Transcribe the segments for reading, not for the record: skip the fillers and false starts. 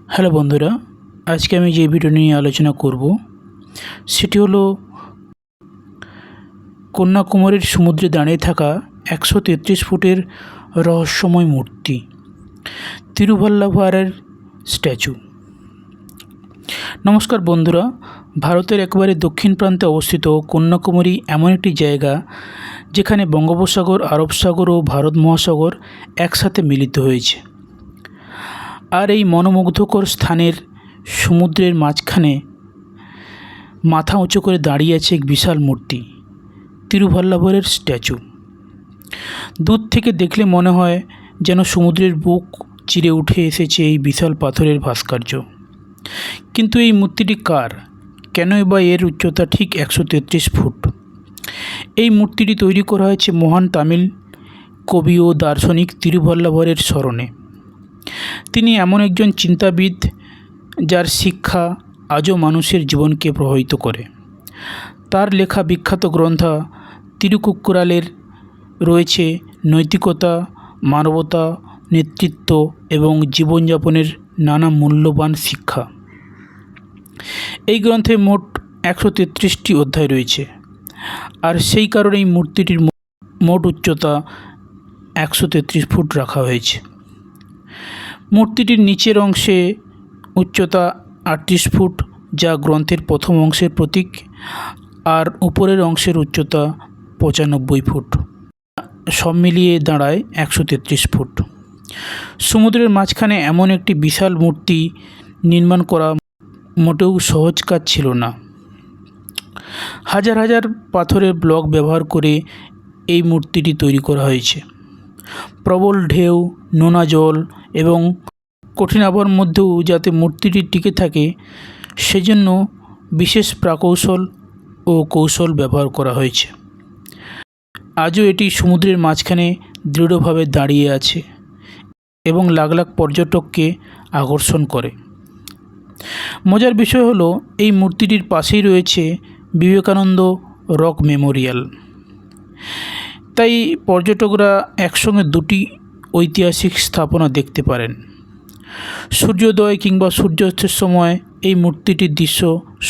Hello বন্ধুরা, আজকে আমি যে ভিডিও নিয়ে আলোচনা করব সেটি হলো কন্যাকুমারীর সমুদ্রে দাঁড়িয়ে থাকা 133 ফুটের রহস্যময় মূর্তি তিরুভাল্লাভারের স্ট্যাচু। নমস্কার বন্ধুরা, ভারতের একেবারে দক্ষিণ প্রান্তে অবস্থিত কন্যাকুমারী এমন একটি জায়গা যেখানে বঙ্গোপসাগর, আরব সাগর ও ভারত মহাসাগর একসাথে মিলিত হয়েছে। আর এই মনোমুগ্ধকর স্থানের সমুদ্রের মাঝখানে মাথা উঁচু করে দাঁড়িয়ে আছে এক বিশাল মূর্তি, তিরুভাল্লাভারের স্ট্যাচু। দূর থেকে দেখলে মনে হয় যেন সমুদ্রের বুক চিরে উঠে এসেছে এই বিশাল পাথরের ভাস্কর্য। কিন্তু এই মূর্তিটি কার? কেনই বা এর উচ্চতা ঠিক 133 ফুট? এই মূর্তিটি তৈরি করা হয়েছে মহান তামিল কবি ও দার্শনিক তিরুভাল্লাভারের স্মরণে। তিনি এমন একজন চিন্তাবিদ যার শিক্ষা আজও মানুষের জীবনকে প্রভাবিত করে। তার লেখা বিখ্যাত গ্রন্থ তিরুকুক্কুরালের রয়েছে নৈতিকতা, মানবতা, নেতৃত্ব এবং জীবনযাপনের নানা মূল্যবান শিক্ষা। এই গ্রন্থে মোট 133টি অধ্যায় রয়েছে, আর সেই কারণে এই মূর্তিটির মোট উচ্চতা 133 ফুট রাখা হয়েছে। মূর্তিটির নিচের অংশে উচ্চতা 38 ফুট, যা গ্রন্থের প্রথম অংশের প্রতীক, আর উপরের অংশের উচ্চতা 95 ফুট। সব মিলিয়ে দাঁড়ায় 133 ফুট। সমুদ্রের মাঝখানে এমন একটি বিশাল মূর্তি নির্মাণ করা মোটেও সহজ কাজ ছিল না। হাজার হাজার পাথরের ব্লক ব্যবহার করে এই মূর্তিটি তৈরি করা হয়েছে। প্রবল ঢেউ, নোনা জল এবং কঠিন আবহাওয়ার মধ্যেও যাতে মূর্তিটি টিকে থাকে সেজন্য বিশেষ প্রকৌশল ও কৌশল ব্যবহার করা হয়েছে। আজও এটি সমুদ্রের মাঝখানে দৃঢ়ভাবে দাঁড়িয়ে আছে এবং লাখ লাখ পর্যটককে আকর্ষণ করে। মজার বিষয় হলো, এই মূর্তিটির পাশেই রয়েছে বিবেকানন্দ রক মেমোরিয়াল। তাই পর্যটকরা একসঙ্গে দুটি ঐতিহাসিক স্থাপনা দেখতে পারেন। সূর্যোদয় কিংবা সূর্যাস্তের সময় এই মূর্তিটির দৃশ্য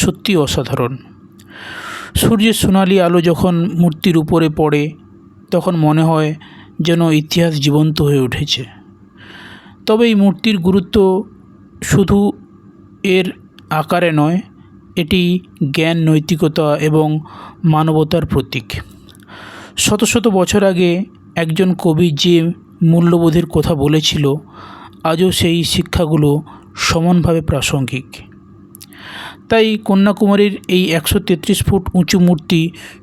সত্যি অসাধারণ। সূর্যের সোনালি আলো যখন মূর্তির উপরে পড়ে তখন মনে হয় যেন ইতিহাস জীবন্ত হয়ে উঠেছে। তবে এই মূর্তির গুরুত্ব শুধু এর আকারে নয়, এটি জ্ঞান, নৈতিকতা এবং মানবতার প্রতীক। শত শত বছর আগে একজন কবি যে মূল্যবোধের কথা বলেছিল, আজও সেই শিক্ষাগুলো সমানভাবে প্রাসঙ্গিক। তাই কন্যাকুমারীর এই 133 ফুট উঁচু মূর্তি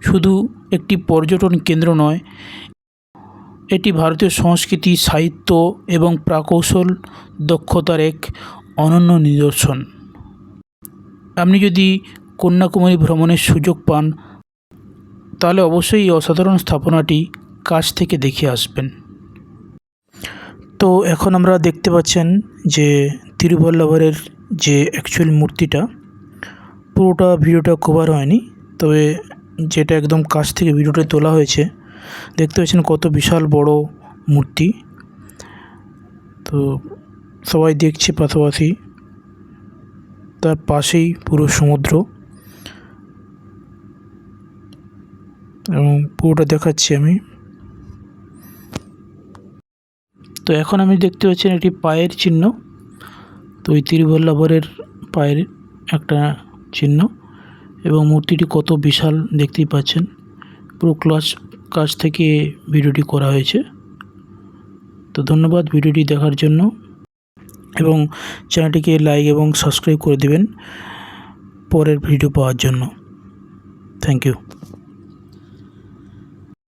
শুধু একটি পর্যটন কেন্দ্র নয়, এটি ভারতীয় সংস্কৃতি, সাহিত্য এবং প্রকৌশল দক্ষতার এক অনন্য নিদর্শন। আপনি যদি কন্যাকুমারী ভ্রমণের সুযোগ পান তাহলে অবশ্যই এই অসাধারণ স্থাপনাটি কাছ থেকে দেখে আসবেন। তো এখন আমরা দেখতে পাচ্ছেন যে তিরুভাল্লাভারের যে অ্যাকচুয়াল মূর্তিটা, পুরোটা ভিডিওটা কভার হয়নি, তবে যেটা একদম কাছ থেকে ভিডিওটা তোলা হয়েছে দেখতে পাচ্ছেন কত বিশাল বড় মূর্তি। তো সবাই দেখছে পাশাপাশি, তার পাশেই পুরো সমুদ্র এবং পুরোটা দেখাচ্ছি আমি। তো এখন আমি দেখতে পাচ্ছেন একটি পায়ের চিহ্ন। তো ওই তিরুভাল্লাভারের পায়ের একটা চিহ্ন এবং মূর্তিটি কত বিশাল দেখতেই পাচ্ছেন। পুরো কাছ থেকে ভিডিওটি করা হয়েছে। তো ধন্যবাদ ভিডিওটি দেখার জন্য, এবং চ্যানেলটিকে লাইক এবং সাবস্ক্রাইব করে দেবেন পরের ভিডিও পাওয়ার জন্য। Thank you.